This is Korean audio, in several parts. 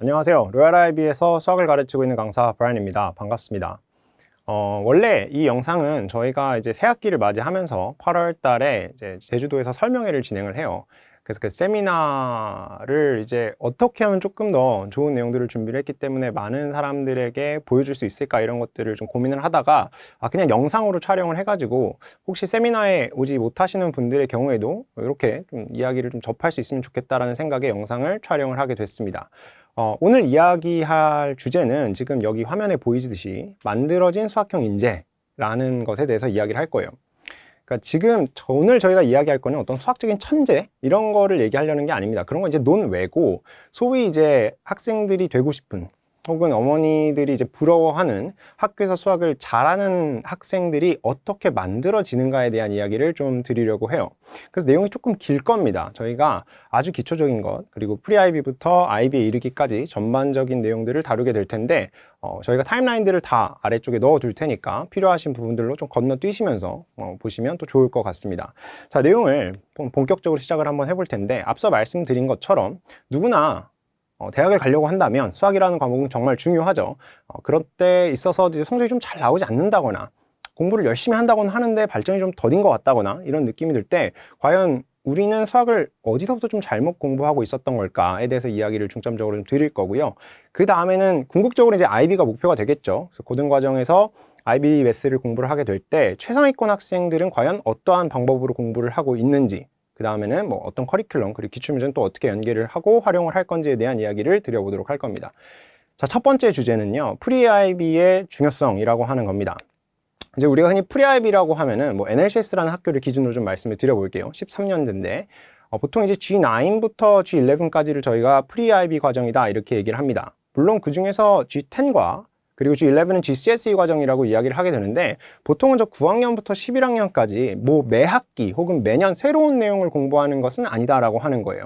안녕하세요. 로얄 아이비에서 수학을 가르치고 있는 강사 브라이언입니다. 반갑습니다. 원래 이 영상은 저희가 이제 새학기를 맞이하면서 8월 달에 이제 제주도에서 설명회를 진행을 해요. 그래서 그 세미나를 이제 어떻게 하면 조금 더 좋은 내용들을 준비를 했기 때문에 많은 사람들에게 보여줄 수 있을까 이런 것들을 좀 고민을 하다가 그냥 영상으로 촬영을 해가지고 혹시 세미나에 오지 못하시는 분들의 경우에도 이렇게 좀 이야기를 좀 접할 수 있으면 좋겠다라는 생각에 영상을 촬영을 하게 됐습니다. 오늘 이야기할 주제는 지금 여기 화면에 보이시듯이 만들어진 수학형 인재라는 것에 대해서 이야기를 할 거예요. 그러니까 지금 오늘 저희가 이야기할 거는 어떤 수학적인 천재 이런 거를 얘기하려는 게 아닙니다. 그런 건 이제 논외고 소위 이제 학생들이 되고 싶은 혹은 어머니들이 이제 부러워하는 학교에서 수학을 잘하는 학생들이 어떻게 만들어지는가에 대한 이야기를 좀 드리려고 해요. 그래서 내용이 조금 길 겁니다. 저희가 아주 기초적인 것 그리고 프리-IB부터 IB에 이르기까지 전반적인 내용들을 다루게 될 텐데 저희가 타임라인들을 다 아래쪽에 넣어 둘 테니까 필요하신 부분들로 좀 건너뛰시면서 보시면 또 좋을 것 같습니다. 자, 내용을 본격적으로 시작을 한번 해볼 텐데 앞서 말씀드린 것처럼 누구나 대학을 가려고 한다면 수학이라는 과목은 정말 중요하죠. 그럴 때 있어서 이제 성적이 좀 잘 나오지 않는다거나 공부를 열심히 한다고는 하는데 발전이 좀 더딘 것 같다거나 이런 느낌이 들 때 과연 우리는 수학을 어디서부터 좀 잘못 공부하고 있었던 걸까에 대해서 이야기를 중점적으로 좀 드릴 거고요. 그 다음에는 궁극적으로 이제 IB가 목표가 되겠죠. 그래서 고등과정에서 IB 매스를 공부를 하게 될 때 최상위권 학생들은 과연 어떠한 방법으로 공부를 하고 있는지 그 다음에는 뭐 어떤 커리큘럼 그리고 기출문제는 또 어떻게 연계를 하고 활용을 할 건지에 대한 이야기를 드려보도록 할 겁니다. 자, 첫 번째 주제는요, 프리-IB의 중요성이라고 하는 겁니다. 이제 우리가 흔히 프리-IB라고 하면은 뭐 NLCS라는 학교를 기준으로 좀 말씀을 드려볼게요. 13년제인데 보통 이제 G9부터 G11까지를 저희가 프리-IB 과정이다 이렇게 얘기를 합니다. 물론 그 중에서 G10과 그리고 G11은 GCSE 과정이라고 이야기를 하게 되는데 보통은 저 9학년부터 11학년까지 뭐 매 학기 혹은 매년 새로운 내용을 공부하는 것은 아니다라고 하는 거예요.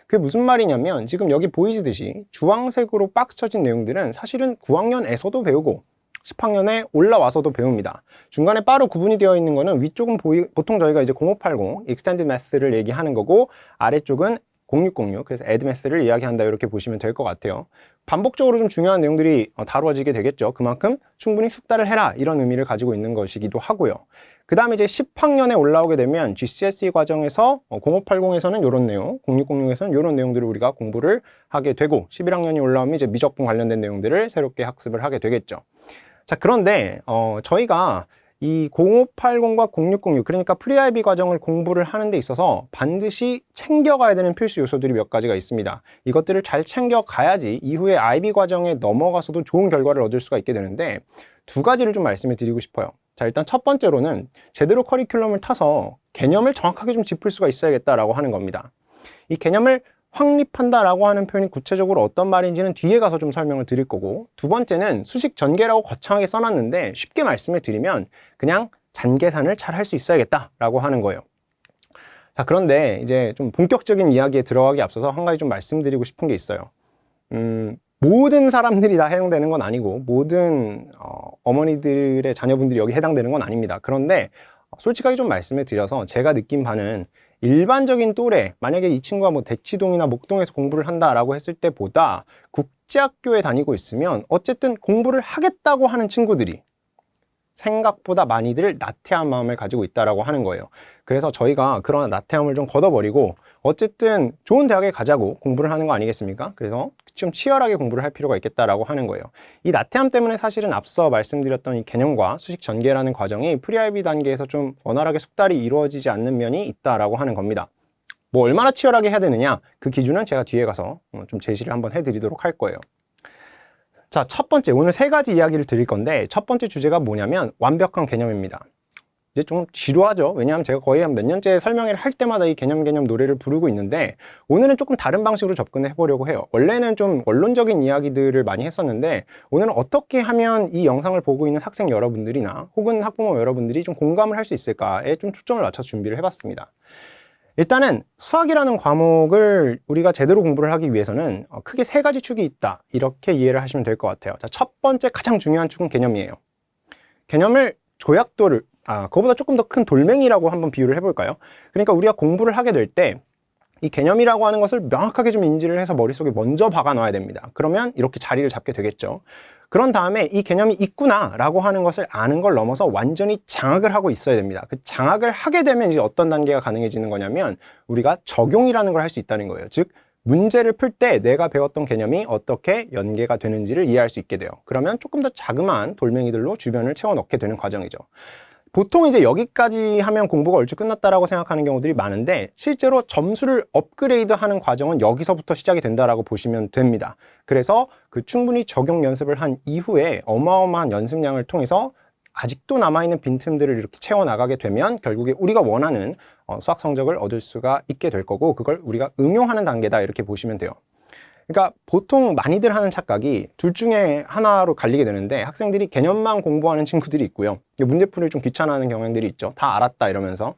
그게 무슨 말이냐면 지금 여기 보이시듯이 주황색으로 박스 쳐진 내용들은 사실은 9학년에서도 배우고 10학년에 올라와서도 배웁니다. 중간에 바로 구분이 되어 있는 거는 위쪽은 보통 저희가 이제 0580 Extended Math를 얘기하는 거고 아래쪽은 0606 그래서 Add Math를 이야기한다 이렇게 보시면 될 것 같아요. 반복적으로 좀 중요한 내용들이 다루어지게 되겠죠. 그만큼 충분히 숙달을 해라 이런 의미를 가지고 있는 것이기도 하고요. 그 다음에 이제 10학년에 올라오게 되면 GCSE 과정에서 0580에서는 이런 내용, 0606에서는 이런 내용들을 우리가 공부를 하게 되고 11학년이 올라오면 이제 미적분 관련된 내용들을 새롭게 학습을 하게 되겠죠. 자, 그런데 저희가 이 0580과 0606 그러니까 프리-IB 과정을 공부를 하는 데 있어서 반드시 챙겨가야 되는 필수 요소들이 몇 가지가 있습니다. 이것들을 잘 챙겨가야지 이후에 IB 과정에 넘어가서도 좋은 결과를 얻을 수가 있게 되는데 두 가지를 좀 말씀을 드리고 싶어요. 자, 일단 첫 번째로는 제대로 커리큘럼을 타서 개념을 정확하게 좀 짚을 수가 있어야겠다라고 하는 겁니다. 이 개념을 확립한다라고 하는 표현이 구체적으로 어떤 말인지는 뒤에 가서 좀 설명을 드릴 거고 두 번째는 수식 전개라고 거창하게 써놨는데 쉽게 말씀을 드리면 그냥 잔계산을 잘 할 수 있어야겠다라고 하는 거예요. 자, 그런데 이제 좀 본격적인 이야기에 들어가기 앞서서 한 가지 좀 말씀드리고 싶은 게 있어요. 모든 사람들이 다 해당되는 건 아니고 모든 어머니들의 자녀분들이 여기 해당되는 건 아닙니다. 그런데 솔직하게 좀 말씀을 드려서 제가 느낀 바는 일반적인 또래, 만약에 이 친구가 뭐 대치동이나 목동에서 공부를 한다라고 했을 때보다 국제학교에 다니고 있으면 어쨌든 공부를 하겠다고 하는 친구들이 생각보다 많이들 나태한 마음을 가지고 있다라고 하는 거예요. 그래서 저희가 그런 나태함을 좀 걷어버리고 어쨌든 좋은 대학에 가자고 공부를 하는 거 아니겠습니까? 그래서 좀 치열하게 공부를 할 필요가 있겠다라고 하는 거예요. 이 나태함 때문에 사실은 앞서 말씀드렸던 이 개념과 수식 전개라는 과정이 프리-IB 단계에서 좀 원활하게 숙달이 이루어지지 않는 면이 있다라고 하는 겁니다. 뭐 얼마나 치열하게 해야 되느냐? 그 기준은 제가 뒤에 가서 좀 제시를 한번 해드리도록 할 거예요. 자, 첫 번째, 오늘 세 가지 이야기를 드릴 건데 첫 번째 주제가 뭐냐면 완벽한 개념입니다. 이제 좀 지루하죠. 왜냐하면 제가 거의 한 몇 년째 설명회를 할 때마다 이 개념 노래를 부르고 있는데 오늘은 조금 다른 방식으로 접근해 보려고 해요. 원래는 좀 원론적인 이야기들을 많이 했었는데 오늘은 어떻게 하면 이 영상을 보고 있는 학생 여러분들이나 혹은 학부모 여러분들이 좀 공감을 할 수 있을까에 좀 초점을 맞춰서 준비를 해봤습니다. 일단은 수학이라는 과목을 우리가 제대로 공부를 하기 위해서는 크게 세 가지 축이 있다 이렇게 이해를 하시면 될 것 같아요. 자, 첫 번째 가장 중요한 축은 개념이에요. 개념을 조약도를 그거보다 조금 더 큰 돌멩이라고 한번 비유를 해볼까요? 그러니까 우리가 공부를 하게 될 때 이 개념이라고 하는 것을 명확하게 좀 인지를 해서 머릿속에 먼저 박아 놔야 됩니다. 그러면 이렇게 자리를 잡게 되겠죠. 그런 다음에 이 개념이 있구나 라고 하는 것을 아는 걸 넘어서 완전히 장악을 하고 있어야 됩니다. 그 장악을 하게 되면 이제 어떤 단계가 가능해지는 거냐면 우리가 적용이라는 걸 할 수 있다는 거예요. 즉 문제를 풀 때 내가 배웠던 개념이 어떻게 연계가 되는지를 이해할 수 있게 돼요. 그러면 조금 더 자그마한 돌멩이들로 주변을 채워 넣게 되는 과정이죠. 보통 이제 여기까지 하면 공부가 얼추 끝났다라고 생각하는 경우들이 많은데 실제로 점수를 업그레이드 하는 과정은 여기서부터 시작이 된다라고 보시면 됩니다. 그래서 그 충분히 적용 연습을 한 이후에 어마어마한 연습량을 통해서 아직도 남아있는 빈틈들을 이렇게 채워나가게 되면 결국에 우리가 원하는 수학 성적을 얻을 수가 있게 될 거고 그걸 우리가 응용하는 단계다 이렇게 보시면 돼요. 그러니까 보통 많이들 하는 착각이 둘 중에 하나로 갈리게 되는데 학생들이 개념만 공부하는 친구들이 있고요. 문제풀이를 좀 귀찮아하는 경향들이 있죠. 다 알았다 이러면서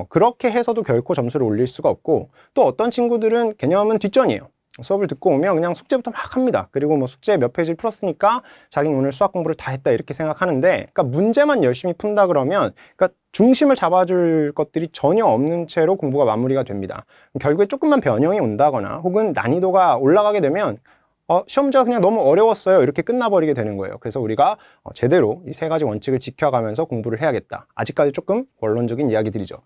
그렇게 해서도 결코 점수를 올릴 수가 없고 또 어떤 친구들은 개념은 뒷전이에요. 수업을 듣고 오면 그냥 숙제부터 막 합니다. 그리고 뭐 숙제 몇 페이지를 풀었으니까 자기는 오늘 수학 공부를 다 했다 이렇게 생각하는데 그러니까 문제만 열심히 푼다 그러면 그러니까 중심을 잡아줄 것들이 전혀 없는 채로 공부가 마무리가 됩니다. 결국에 조금만 변형이 온다거나 혹은 난이도가 올라가게 되면 시험 문제가 그냥 너무 어려웠어요 이렇게 끝나버리게 되는 거예요. 그래서 우리가 제대로 이 세 가지 원칙을 지켜가면서 공부를 해야겠다. 아직까지 조금 원론적인 이야기들이죠.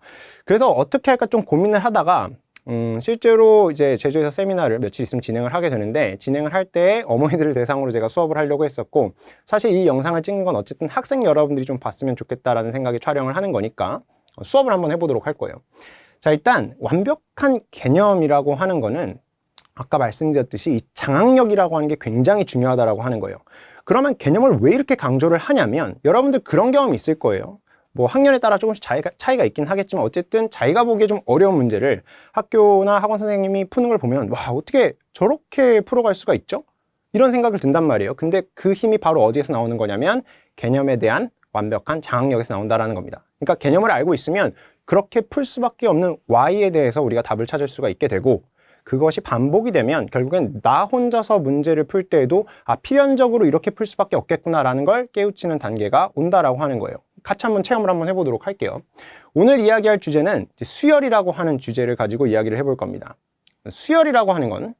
그래서 어떻게 할까 좀 고민을 하다가 실제로 이제 제주에서 세미나를 며칠 있으면 진행을 하게 되는데 진행을 할 때 어머니들을 대상으로 제가 수업을 하려고 했었고 사실 이 영상을 찍는 건 어쨌든 학생 여러분들이 좀 봤으면 좋겠다라는 생각에 촬영을 하는 거니까 수업을 한번 해보도록 할 거예요. 자, 일단 완벽한 개념이라고 하는 거는 아까 말씀드렸듯이 이 장악력이라고 하는 게 굉장히 중요하다라고 하는 거예요. 그러면 개념을 왜 이렇게 강조를 하냐면 여러분들 그런 경험이 있을 거예요. 뭐 학년에 따라 조금씩 차이가 있긴 하겠지만 어쨌든 자기가 보기에 좀 어려운 문제를 학교나 학원 선생님이 푸는 걸 보면 와 어떻게 저렇게 풀어갈 수가 있죠? 이런 생각을 든단 말이에요. 근데 그 힘이 바로 어디에서 나오는 거냐면 개념에 대한 완벽한 장악력에서 나온다라는 겁니다. 그러니까 개념을 알고 있으면 그렇게 풀 수밖에 없는 Y에 대해서 우리가 답을 찾을 수가 있게 되고 그것이 반복이 되면 결국엔 나 혼자서 문제를 풀 때에도 필연적으로 이렇게 풀 수밖에 없겠구나라는 걸 깨우치는 단계가 온다라고 하는 거예요. 같이 한번 체험을 한번 해보도록 할게요. 오늘 이야기할 주제는 수열이라고 하는 주제를 가지고 이야기를 해볼 겁니다. 수열이라고 하는 건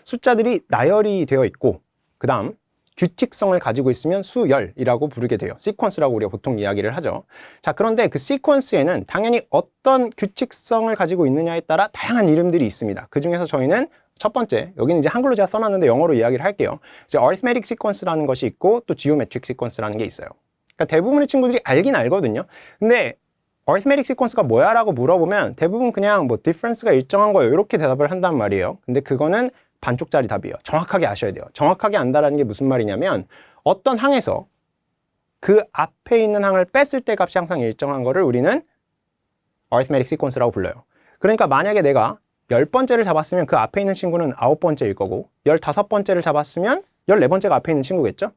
숫자들이 나열이 되어 있고 그 다음 규칙성을 가지고 있으면 수열이라고 부르게 돼요. 시퀀스라고 우리가 보통 이야기를 하죠. 자, 그런데 그 시퀀스에는 당연히 어떤 규칙성을 가지고 있느냐에 따라 다양한 이름들이 있습니다. 그 중에서 저희는 첫 번째, 여기는 이제 한글로 제가 써놨는데 영어로 이야기를 할게요. 이제 arithmetic sequence라는 것이 있고 또 geometric sequence라는 게 있어요. 그러니까 대부분의 친구들이 알긴 알거든요. 근데 arithmetic sequence가 뭐야? 라고 물어보면 대부분 그냥 뭐 difference가 일정한 거예요. 이렇게 대답을 한단 말이에요. 근데 그거는 반쪽짜리 답이에요. 정확하게 아셔야 돼요. 정확하게 안다라는 게 무슨 말이냐면 어떤 항에서 그 앞에 있는 항을 뺐을 때 값이 항상 일정한 거를 우리는 arithmetic sequence라고 불러요. 그러니까 만약에 내가 10번째를 잡았으면 그 앞에 있는 친구는 9번째일 거고 15번째를 잡았으면 14번째가 앞에 있는 친구겠죠?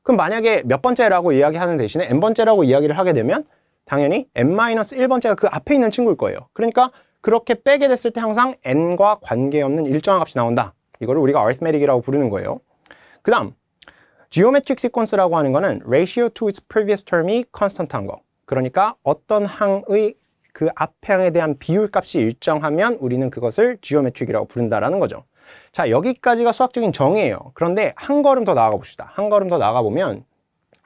그럼 만약에 몇 번째라고 이야기하는 대신에 n번째라고 이야기를 하게 되면 당연히 n-1번째가 그 앞에 있는 친구일 거예요. 그러니까 그렇게 빼게 됐을 때 항상 n과 관계없는 일정한 값이 나온다. 이거를 우리가 arithmetic이라고 부르는 거예요. 그 다음 geometric sequence라고 하는 거는 ratio to its previous term이 constant한 거. 그러니까 어떤 항의 그 앞에 항에 대한 비율 값이 일정하면 우리는 그것을 geometric이라고 부른다라는 거죠. 자, 여기까지가 수학적인 정의예요. 그런데 한 걸음 더 나아가 봅시다. 한 걸음 더 나아가 보면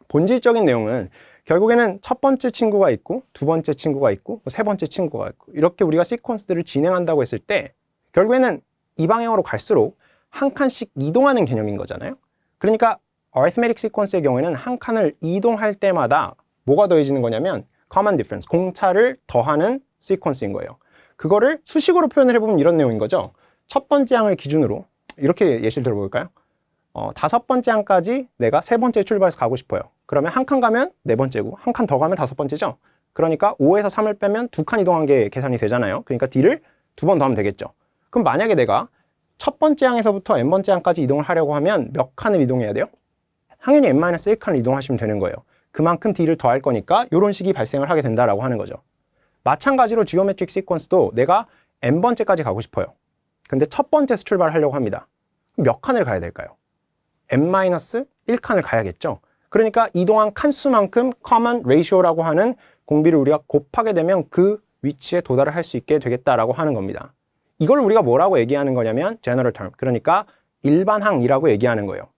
본질적인 내용은 결국에는 첫 번째 친구가 있고 두 번째 친구가 있고 세 번째 친구가 있고 이렇게 우리가 시퀀스들을 진행한다고 했을 때 결국에는 이 방향으로 갈수록 한 칸씩 이동하는 개념인 거잖아요. 그러니까 arithmetic sequence의 경우에는 한 칸을 이동할 때마다 뭐가 더해지는 거냐면 common difference, 공차를 더하는 시퀀스인 거예요. 그거를 수식으로 표현을 해보면 이런 내용인 거죠. 첫 번째 항을 기준으로 이렇게 예시를 들어볼까요? 5번째 항까지 내가 세 번째 출발해서 가고 싶어요. 그러면 한 칸 가면 네 번째고 한 칸 더 가면 5번째죠. 그러니까 5에서 3을 빼면 2칸 이동한 게 계산이 되잖아요. 그러니까 D를 2번 더 하면 되겠죠. 그럼 만약에 내가 첫 번째 항에서부터 n번째 항까지 이동을 하려고 하면 몇 칸을 이동해야 돼요? 당연히 n-1칸을 이동하시면 되는 거예요. 그만큼 D를 더할 거니까 이런 식이 발생을 하게 된다라고 하는 거죠. 마찬가지로 geometric sequence도 내가 n번째까지 가고 싶어요. 근데 첫 번째에서 출발을 하려고 합니다. 그럼 몇 칸을 가야 될까요? n-1칸을 가야겠죠. 그러니까 이동한 칸수만큼 common ratio라고 하는 공비를 우리가 곱하게 되면 그 위치에 도달을 할 수 있게 되겠다라고 하는 겁니다. 이걸 우리가 뭐라고 얘기하는 거냐면 general term, 그러니까 일반항이라고 얘기하는 거예요.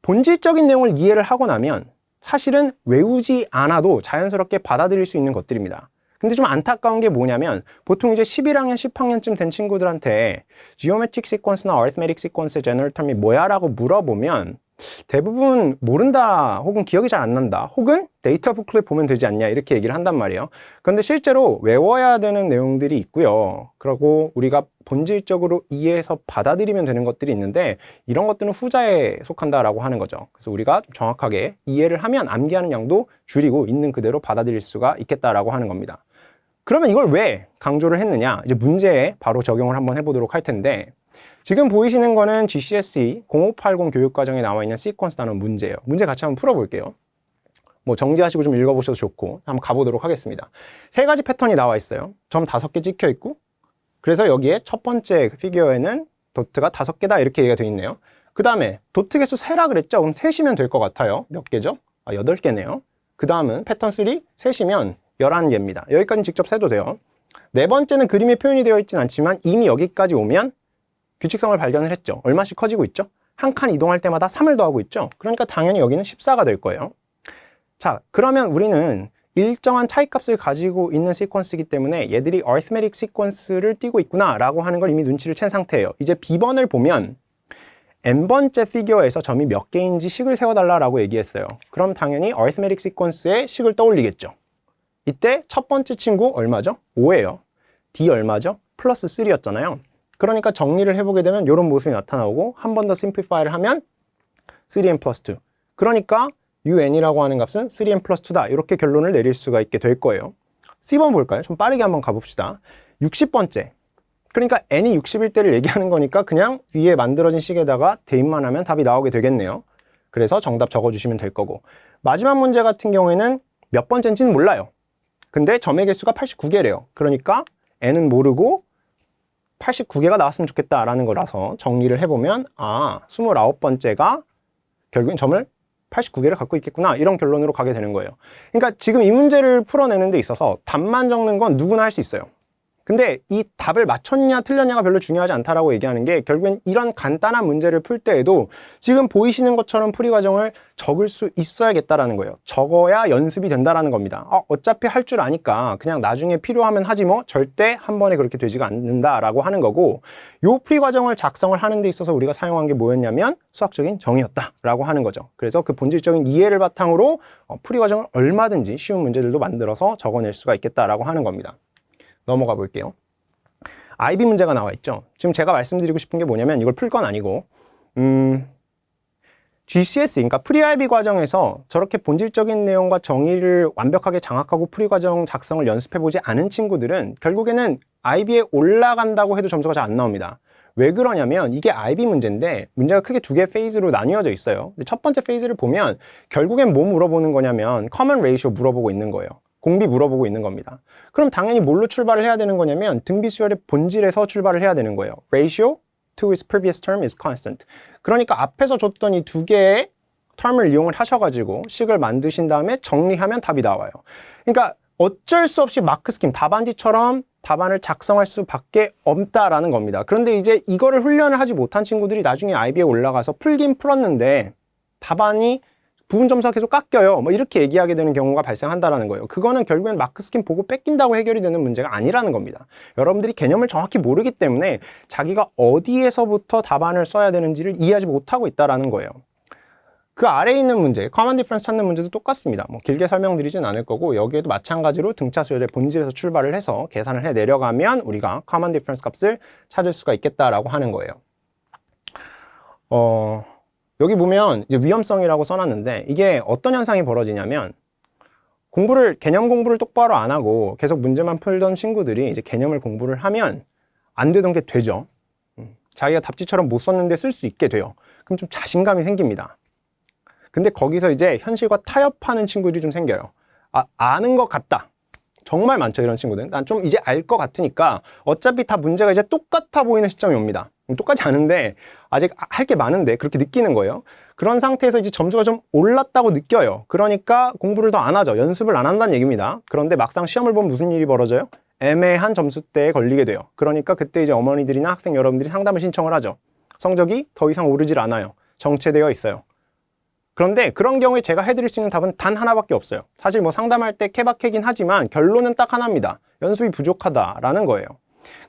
본질적인 내용을 이해를 하고 나면 사실은 외우지 않아도 자연스럽게 받아들일 수 있는 것들입니다. 근데 좀 안타까운 게 뭐냐면 보통 이제 11학년, 10학년쯤 된 친구들한테 geometric sequence나 arithmetic sequence의 general term이 뭐야? 라고 물어보면 대부분 모른다, 혹은 기억이 잘 안 난다, 혹은 데이터 북클릿 보면 되지 않냐 이렇게 얘기를 한단 말이에요. 그런데 실제로 외워야 되는 내용들이 있고요. 그리고 우리가 본질적으로 이해해서 받아들이면 되는 것들이 있는데 이런 것들은 후자에 속한다라고 하는 거죠. 그래서 우리가 정확하게 이해를 하면 암기하는 양도 줄이고 있는 그대로 받아들일 수가 있겠다라고 하는 겁니다. 그러면 이걸 왜 강조를 했느냐? 이제 문제에 바로 적용을 한번 해보도록 할 텐데, 지금 보이시는 거는 GCSE 0580 교육과정에 나와 있는 시퀀스 단원 문제예요. 문제 같이 한번 풀어볼게요. 뭐 정지하시고 좀 읽어보셔도 좋고 한번 가보도록 하겠습니다. 세 가지 패턴이 나와 있어요. 점 5개 찍혀 있고, 그래서 여기에 첫 번째 피규어에는 도트가 5개다 이렇게 얘기가 되어 있네요. 그 다음에 도트 개수 세라 그랬죠? 그럼 셋이면 될 것 같아요. 몇 개죠? 8개네요. 그 다음은 패턴 3, 셋이면 11개입니다. 여기까지 직접 세도 돼요. 네 번째는 그림에 표현이 되어 있진 않지만 이미 여기까지 오면 규칙성을 발견을 했죠. 얼마씩 커지고 있죠? 한 칸 이동할 때마다 3을 더하고 있죠. 그러니까 당연히 여기는 14가 될 거예요. 자, 그러면 우리는 일정한 차이값을 가지고 있는 시퀀스이기 때문에 얘들이 arithmetic 시퀀스를 띄고 있구나 라고 하는 걸 이미 눈치를 챈 상태예요. 이제 B번을 보면 n번째 피규어에서 점이 몇 개인지 식을 세워달라고 얘기했어요. 그럼 당연히 arithmetic 시퀀스의 식을 떠올리겠죠. 이때 첫 번째 친구 얼마죠? 5예요. D 얼마죠? 플러스 3였잖아요. 그러니까 정리를 해보게 되면 이런 모습이 나타나고 한 번 더 심플리파이를 하면 3n 플러스 2. 그러니까 un이라고 하는 값은 3n 플러스 2다. 이렇게 결론을 내릴 수가 있게 될 거예요. C번 볼까요? 좀 빠르게 한번 가봅시다. 60번째. 그러니까 n이 60일 때를 얘기하는 거니까 그냥 위에 만들어진 식에다가 대입만 하면 답이 나오게 되겠네요. 그래서 정답 적어주시면 될 거고. 마지막 문제 같은 경우에는 몇 번째인지는 몰라요. 근데 점의 개수가 89개래요. 그러니까 n은 모르고 89개가 나왔으면 좋겠다라는 거라서 정리를 해보면 29번째가 결국엔 점을 89개를 갖고 있겠구나 이런 결론으로 가게 되는 거예요. 그러니까 지금 이 문제를 풀어내는 데 있어서 답만 적는 건 누구나 할 수 있어요. 근데 이 답을 맞췄냐 틀렸냐가 별로 중요하지 않다라고 얘기하는 게 결국엔 이런 간단한 문제를 풀 때에도 지금 보이시는 것처럼 풀이 과정을 적을 수 있어야겠다라는 거예요. 적어야 연습이 된다라는 겁니다. 어차피 할 줄 아니까 그냥 나중에 필요하면 하지 뭐 절대 한 번에 그렇게 되지가 않는다라고 하는 거고, 요 풀이 과정을 작성을 하는 데 있어서 우리가 사용한 게 뭐였냐면 수학적인 정의였다라고 하는 거죠. 그래서 그 본질적인 이해를 바탕으로 풀이 과정을 얼마든지 쉬운 문제들도 만들어서 적어낼 수가 있겠다라고 하는 겁니다. 넘어가 볼게요. IB 문제가 나와 있죠. 지금 제가 말씀드리고 싶은 게 뭐냐면 이걸 풀 건 아니고 GCSE, 그러니까 프리-IB 과정에서 저렇게 본질적인 내용과 정의를 완벽하게 장악하고 풀이 과정 작성을 연습해보지 않은 친구들은 결국에는 IB에 올라간다고 해도 점수가 잘 안 나옵니다. 왜 그러냐면 이게 IB 문제인데 문제가 크게 두 개의 페이즈로 나뉘어져 있어요. 근데 첫 번째 페이즈를 보면 결국엔 뭐 물어보는 거냐면 common ratio 물어보고 있는 거예요. 공비 물어보고 있는 겁니다. 그럼 당연히 뭘로 출발을 해야 되는 거냐면 등비수열의 본질에서 출발을 해야 되는 거예요. Ratio to its previous term is constant. 그러니까 앞에서 줬던 이 두 개의 term을 이용을 하셔가지고 식을 만드신 다음에 정리하면 답이 나와요. 그러니까 어쩔 수 없이 마크 스킴, 답안지처럼 답안을 작성할 수밖에 없다라는 겁니다. 그런데 이제 이거를 훈련을 하지 못한 친구들이 나중에 IB에 올라가서 풀긴 풀었는데 답안이 부분 점수가 계속 깎여요. 뭐 이렇게 얘기하게 되는 경우가 발생한다라는 거예요. 그거는 결국엔 마크 스킨 보고 뺏긴다고 해결이 되는 문제가 아니라는 겁니다. 여러분들이 개념을 정확히 모르기 때문에 자기가 어디에서부터 답안을 써야 되는지를 이해하지 못하고 있다라는 거예요. 그 아래에 있는 문제, 커먼 디퍼런스 찾는 문제도 똑같습니다. 뭐 길게 설명드리진 않을 거고 여기에도 마찬가지로 등차 수열의 본질에서 출발을 해서 계산을 해 내려가면 우리가 커먼 디퍼런스 값을 찾을 수가 있겠다라고 하는 거예요. 여기 보면 이제 위험성이라고 써놨는데 이게 어떤 현상이 벌어지냐면 개념 공부를 똑바로 안 하고 계속 문제만 풀던 친구들이 이제 개념을 공부를 하면 안 되던 게 되죠. 자기가 답지처럼 못 썼는데 쓸 수 있게 돼요. 그럼 좀 자신감이 생깁니다. 근데 거기서 이제 현실과 타협하는 친구들이 좀 생겨요. 아는 것 같다. 정말 많죠, 이런 친구들. 난 좀 이제 알 것 같으니까 어차피 다 문제가 이제 똑같아 보이는 시점이 옵니다. 똑같지 않은데 아직 할 게 많은데 그렇게 느끼는 거예요. 그런 상태에서 이제 점수가 좀 올랐다고 느껴요. 그러니까 공부를 더 안 하죠. 연습을 안 한다는 얘기입니다. 그런데 막상 시험을 보면 무슨 일이 벌어져요? 애매한 점수대에 걸리게 돼요. 그러니까 그때 이제 어머니들이나 학생 여러분들이 상담을 신청을 하죠. 성적이 더 이상 오르질 않아요. 정체되어 있어요. 그런데 그런 경우에 제가 해드릴 수 있는 답은 단 하나밖에 없어요. 사실 뭐 상담할 때 케바케긴 하지만 결론은 딱 하나입니다. 연습이 부족하다라는 거예요.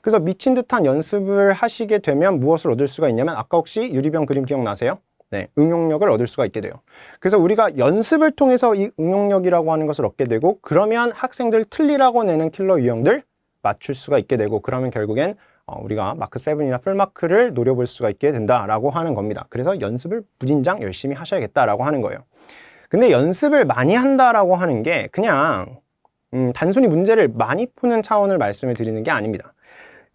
그래서 미친 듯한 연습을 하시게 되면 무엇을 얻을 수가 있냐면 아까 혹시 유리병 그림 기억나세요? 네, 응용력을 얻을 수가 있게 돼요. 그래서 우리가 연습을 통해서 이 응용력이라고 하는 것을 얻게 되고 그러면 학생들 틀리라고 내는 킬러 유형들 맞출 수가 있게 되고 그러면 결국엔 우리가 마크 7이나 풀마크를 노려볼 수가 있게 된다라고 하는 겁니다. 그래서 연습을 무진장 열심히 하셔야겠다라고 하는 거예요. 근데 연습을 많이 한다라고 하는 게 그냥 단순히 문제를 많이 푸는 차원을 말씀을 드리는 게 아닙니다.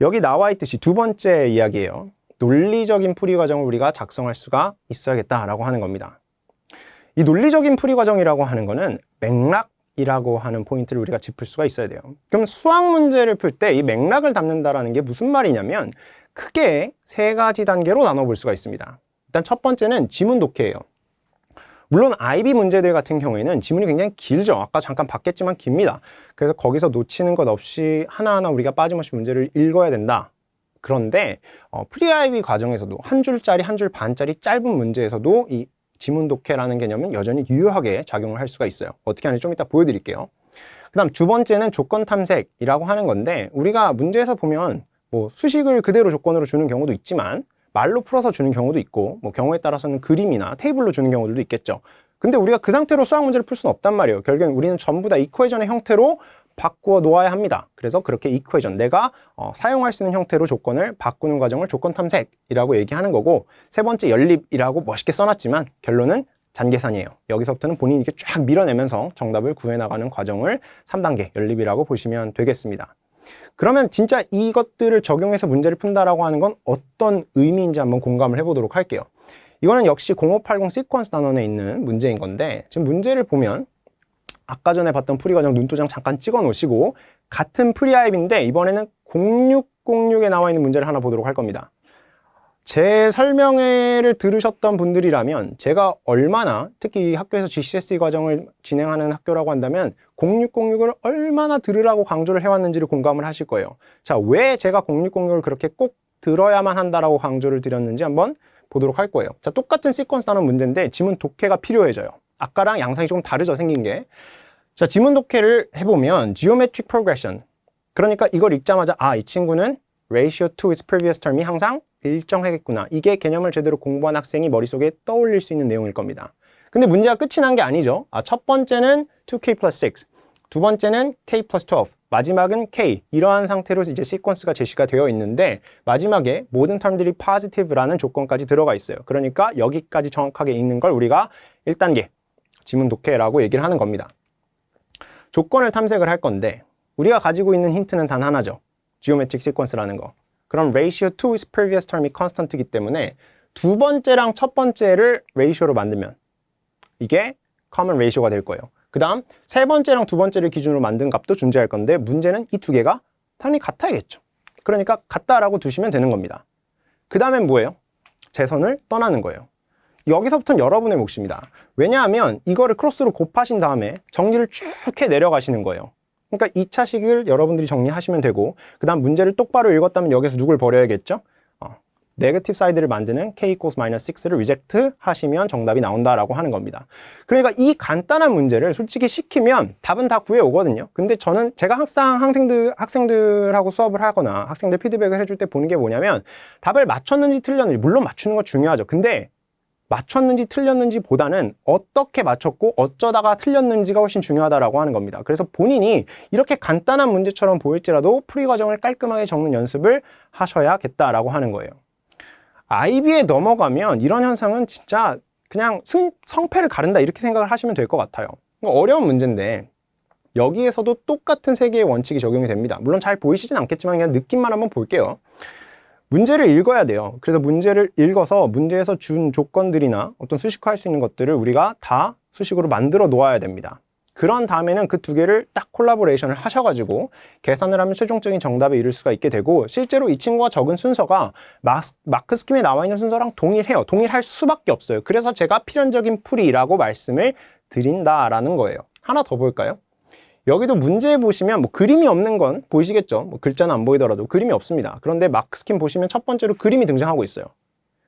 여기 나와 있듯이 두 번째 이야기예요. 논리적인 풀이 과정을 우리가 작성할 수가 있어야겠다라고 하는 겁니다. 이 논리적인 풀이 과정이라고 하는 거는 맥락이라고 하는 포인트를 우리가 짚을 수가 있어야 돼요. 그럼 수학 문제를 풀 때 이 맥락을 담는다라는 게 무슨 말이냐면 크게 세 가지 단계로 나눠볼 수가 있습니다. 일단 첫 번째는 지문 독해예요. 물론 IB 문제들 같은 경우에는 지문이 굉장히 길죠. 아까 잠깐 봤겠지만 깁니다. 그래서 거기서 놓치는 것 없이 하나하나 우리가 빠짐없이 문제를 읽어야 된다. 그런데 프리-IB 과정에서도 한 줄짜리, 한 줄 반짜리 짧은 문제에서도 이 지문 독해라는 개념은 여전히 유효하게 작용을 할 수가 있어요. 어떻게 하는지 좀 이따 보여드릴게요. 그 다음 두 번째는 조건 탐색이라고 하는 건데 우리가 문제에서 보면 뭐 수식을 그대로 조건으로 주는 경우도 있지만 말로 풀어서 주는 경우도 있고 뭐 경우에 따라서는 그림이나 테이블로 주는 경우들도 있겠죠. 근데 우리가 그 상태로 수학 문제를 풀 수는 없단 말이에요. 결국엔 우리는 전부 다 이퀘이션의 형태로 바꾸어 놓아야 합니다. 그래서 그렇게 이퀘이션, 내가 사용할 수 있는 형태로 조건을 바꾸는 과정을 조건 탐색이라고 얘기하는 거고 세 번째 연립이라고 멋있게 써놨지만 결론은 잔계산이에요. 여기서부터는 본인이 이렇게 쫙 밀어내면서 정답을 구해나가는 과정을 3단계 연립이라고 보시면 되겠습니다. 그러면 진짜 이것들을 적용해서 문제를 푼다라고 하는 건 어떤 의미인지 한번 공감을 해보도록 할게요. 이거는 역시 0580 시퀀스 단원에 있는 문제인 건데 지금 문제를 보면 아까 전에 봤던 풀이 과정 눈도장 잠깐 찍어 놓으시고 같은 프리아입인데 이번에는 0606에 나와 있는 문제를 하나 보도록 할 겁니다. 제 설명회를 들으셨던 분들이라면 제가 얼마나 특히 학교에서 GCSE 과정을 진행하는 학교라고 한다면 0606을 얼마나 들으라고 강조를 해왔는지를 공감을 하실 거예요. 자, 왜 제가 0606을 그렇게 꼭 들어야만 한다라고 강조를 드렸는지 한번 보도록 할 거예요. 자, 똑같은 시퀀스 단원 문제인데 지문 독해가 필요해져요. 아까랑 양상이 조금 다르죠, 생긴 게. 자, 지문 독해를 해보면 geometric progression, 그러니까 이걸 읽자마자 이 친구는 ratio to its previous term이 항상 일정하겠구나, 이게 개념을 제대로 공부한 학생이 머릿속에 떠올릴 수 있는 내용일 겁니다. 근데 문제가 끝이 난 게 아니죠. 첫 번째는 2k plus 6, 두 번째는 k plus 12, 마지막은 k, 이러한 상태로 이제 시퀀스가 제시가 되어 있는데 마지막에 모든 텀들이 positive라는 조건까지 들어가 있어요. 그러니까 여기까지 정확하게 읽는 걸 우리가 1단계 지문 독해라고 얘기를 하는 겁니다. 조건을 탐색을 할 건데 우리가 가지고 있는 힌트는 단 하나죠. geometric sequence라는 거. 그럼 ratio to its previous term이 constant이기 때문에 두 번째랑 첫 번째를 ratio로 만들면 이게 common ratio가 될 거예요. 그 다음 세 번째랑 두 번째를 기준으로 만든 값도 존재할 건데 문제는 이 두 개가 당연히 같아야겠죠. 그러니까 같다라고 두시면 되는 겁니다. 그 다음엔 뭐예요? 재선을 떠나는 거예요. 여기서부터는 여러분의 몫입니다. 왜냐하면 이거를 크로스로 곱하신 다음에 정리를 쭉 해 내려가시는 거예요. 그러니까 2차식을 여러분들이 정리하시면 되고 그 다음 문제를 똑바로 읽었다면 여기서 누굴 버려야겠죠? 네거티브 사이드를 만드는 k equals minus 6를 리젝트 하시면 정답이 나온다라고 하는 겁니다. 그러니까 이 간단한 문제를 솔직히 시키면 답은 다 구해 오거든요. 근데 제가 항상 학생들하고 수업을 하거나 학생들 피드백을 해줄 때 보는 게 뭐냐면 답을 맞췄는지 틀렸는지, 물론 맞추는 거 중요하죠. 근데 맞췄는지 틀렸는지 보다는 어떻게 맞췄고 어쩌다가 틀렸는지가 훨씬 중요하다라고 하는 겁니다. 그래서 본인이 이렇게 간단한 문제처럼 보일지라도 풀이 과정을 깔끔하게 적는 연습을 하셔야겠다라고 하는 거예요. IB에 넘어가면 이런 현상은 진짜 그냥 성패를 가른다 이렇게 생각을 하시면 될 것 같아요. 어려운 문제인데 여기에서도 똑같은 세 개의 원칙이 적용이 됩니다. 물론 잘 보이시진 않겠지만 그냥 느낌만 한번 볼게요. 문제를 읽어야 돼요. 그래서 문제를 읽어서 문제에서 준 조건들이나 어떤 수식화할 수 있는 것들을 우리가 다 수식으로 만들어 놓아야 됩니다. 그런 다음에는 그 두 개를 딱 콜라보레이션을 하셔가지고 계산을 하면 최종적인 정답에 이를 수가 있게 되고, 실제로 이 친구가 적은 순서가 마크 스킴에 나와 있는 순서랑 동일해요. 동일할 수밖에 없어요. 그래서 제가 필연적인 풀이라고 말씀을 드린다라는 거예요. 하나 더 볼까요? 여기도 문제 보시면 뭐 그림이 없는 건 보이시겠죠? 뭐 글자는 안 보이더라도 그림이 없습니다. 그런데 마크 스킨 보시면 첫 번째로 그림이 등장하고 있어요.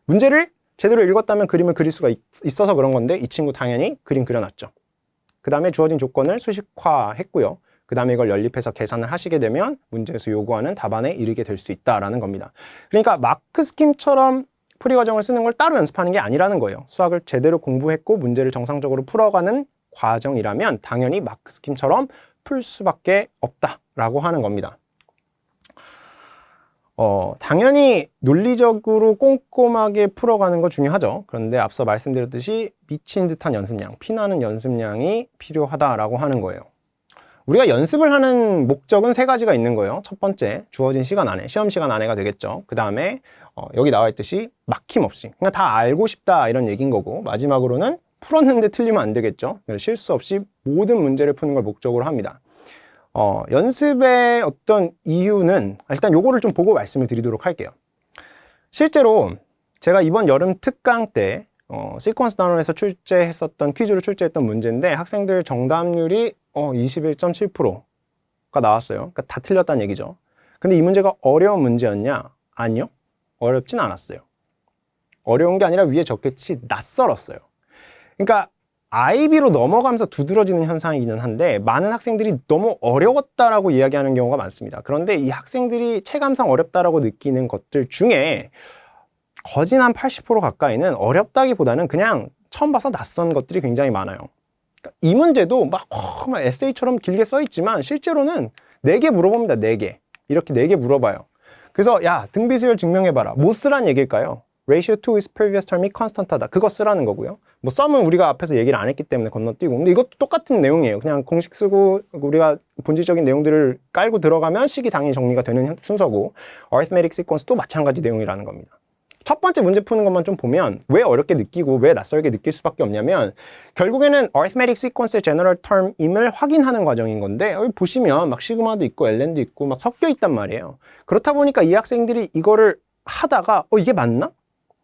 문제를 제대로 읽었다면 그림을 그릴 수가 있어서 그런 건데 이 친구 당연히 그림 그려놨죠. 그 다음에 주어진 조건을 수식화했고요. 그 다음에 이걸 연립해서 계산을 하시게 되면 문제에서 요구하는 답안에 이르게 될 수 있다라는 겁니다. 그러니까 마크 스킴처럼 풀이 과정을 쓰는 걸 따로 연습하는 게 아니라는 거예요. 수학을 제대로 공부했고 문제를 정상적으로 풀어가는 과정이라면 당연히 마크 스킴처럼 풀 수밖에 없다라고 하는 겁니다. 당연히 논리적으로 꼼꼼하게 풀어가는 거 중요하죠. 그런데 앞서 말씀드렸듯이 미친 듯한 연습량, 피나는 연습량이 필요하다라고 하는 거예요. 우리가 연습을 하는 목적은 세 가지가 있는 거예요. 첫 번째, 주어진 시간 안에, 시험 시간 안에가 되겠죠. 그 다음에 여기 나와 있듯이 막힘없이, 그냥 다 알고 싶다 이런 얘기인 거고, 마지막으로는 풀었는데 틀리면 안 되겠죠. 실수 없이 모든 문제를 푸는 걸 목적으로 합니다. 연습의 어떤 이유는 일단 요거를 좀 보고 말씀을 드리도록 할게요. 실제로 제가 이번 여름 특강 때 시퀀스 단원에서 출제했었던 퀴즈로 출제했던 문제인데 학생들 정답률이 21.7%가 나왔어요. 그러니까 다 틀렸다는 얘기죠. 근데 이 문제가 어려운 문제였냐? 아니요. 어렵진 않았어요. 어려운 게 아니라 위에 적겠지 낯설었어요. 그러니까 IB로 넘어가면서 두드러지는 현상이기는 한데 많은 학생들이 너무 어려웠다라고 이야기하는 경우가 많습니다. 그런데 이 학생들이 체감상 어렵다라고 느끼는 것들 중에 거진 한 80% 가까이는 어렵다기보다는 그냥 처음 봐서 낯선 것들이 굉장히 많아요. 그러니까 이 문제도 막 에세이처럼 길게 써 있지만 실제로는 4개 물어봅니다. 4개. 이렇게 4개 물어봐요. 그래서 야, 등비수열 증명해봐라. 뭐 쓰란 얘기일까요? ratio to is previous term이 constant하다. 그거 쓰라는 거고요. 뭐 sum은 우리가 앞에서 얘기를 안 했기 때문에 건너뛰고. 근데 이것도 똑같은 내용이에요. 그냥 공식 쓰고 우리가 본질적인 내용들을 깔고 들어가면 식이 당연히 정리가 되는 순서고, arithmetic sequence도 마찬가지 내용이라는 겁니다. 첫 번째 문제 푸는 것만 좀 보면 왜 어렵게 느끼고 왜 낯설게 느낄 수밖에 없냐면 결국에는 arithmetic sequence의 general term임을 확인하는 과정인 건데 여기 보시면 막 시그마도 있고 ln도 있고 막 섞여 있단 말이에요. 그렇다 보니까 이 학생들이 이거를 하다가 이게 맞나?